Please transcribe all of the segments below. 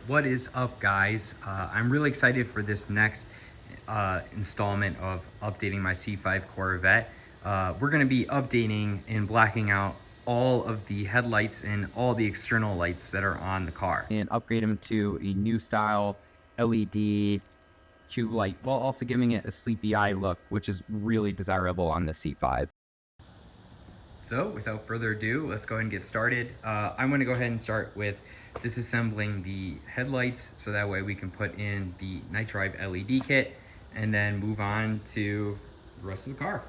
What is up, guys? I'm really excited for this next installment of updating my C5 Corvette. We're going to be updating and blacking out all of the headlights and all the external lights that are on the car and upgrade them to a new style LED tube light, while also giving it a sleepy eye look, which is really desirable on the C5. So without further ado, let's go ahead and get started. I'm going to go ahead and start with disassembling the headlights so that way we can put in the night drive LED kit and then move on to the rest of the car.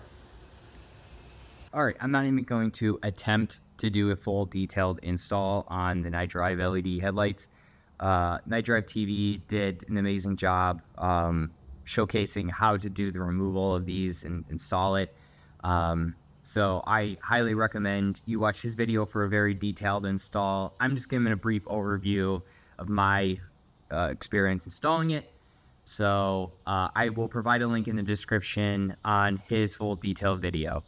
All right, I'm not even going to attempt to do a full detailed install on the night drive LED headlights. Night Drive TV did an amazing job showcasing how to do the removal of these and install it. So I highly recommend you watch his video for a very detailed install. I'm just giving a brief overview of my experience installing it. So I will provide a link in the description on his full detailed video.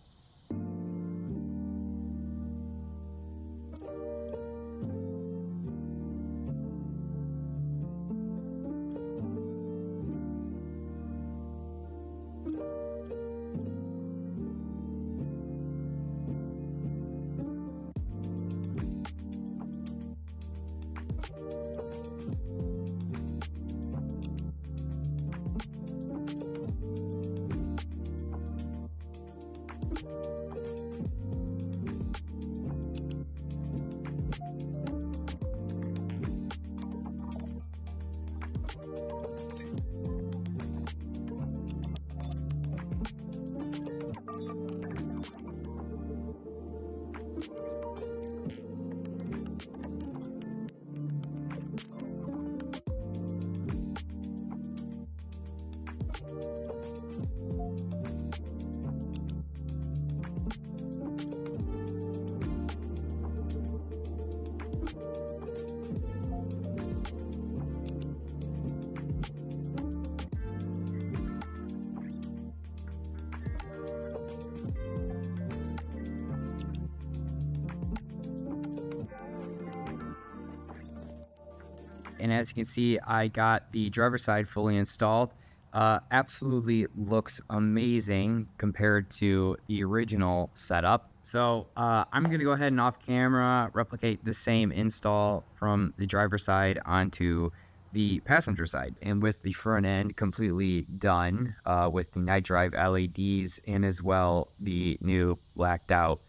And as you can see, I got the driver's side fully installed. Absolutely looks amazing compared to the original setup. So I'm going to go ahead and off camera replicate the same install from the driver's side onto the passenger side. And with the front end completely done with the night drive LEDs and as well the new blacked out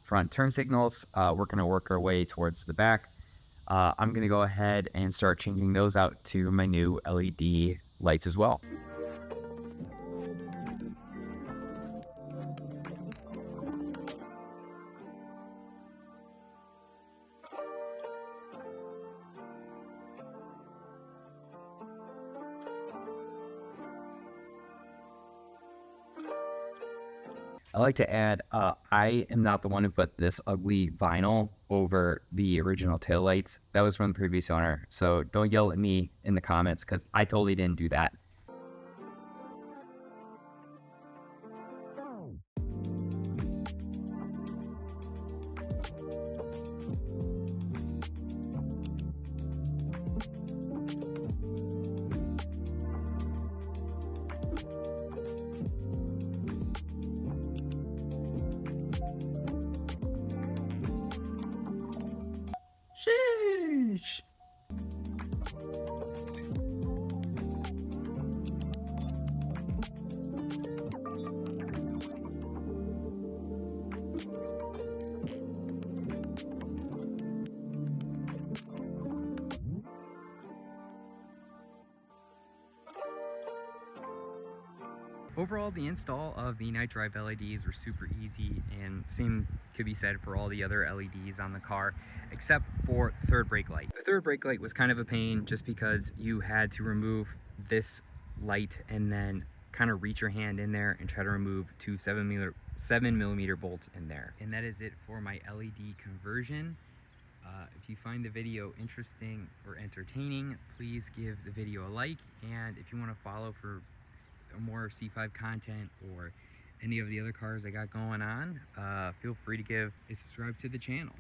front turn signals, we're going to work our way towards the back. I'm going to go ahead and start changing those out to my new LED lights as well. I like to add, I am not the one who put this ugly vinyl over the original taillights. That was from the previous owner. So don't yell at me in the comments because I totally didn't do that. Sheesh. Overall, the install of the night drive LEDs were super easy, and same could be said for all the other LEDs on the car, except for the third brake light. The third brake light was kind of a pain just because you had to remove this light and then kind of reach your hand in there and try to remove two 7mm bolts in there. And that is it for my LED conversion. If you find the video interesting or entertaining, please give the video a like, and if you want to follow for more C5 content or any of the other cars I got going on, feel free to give a subscribe to the channel.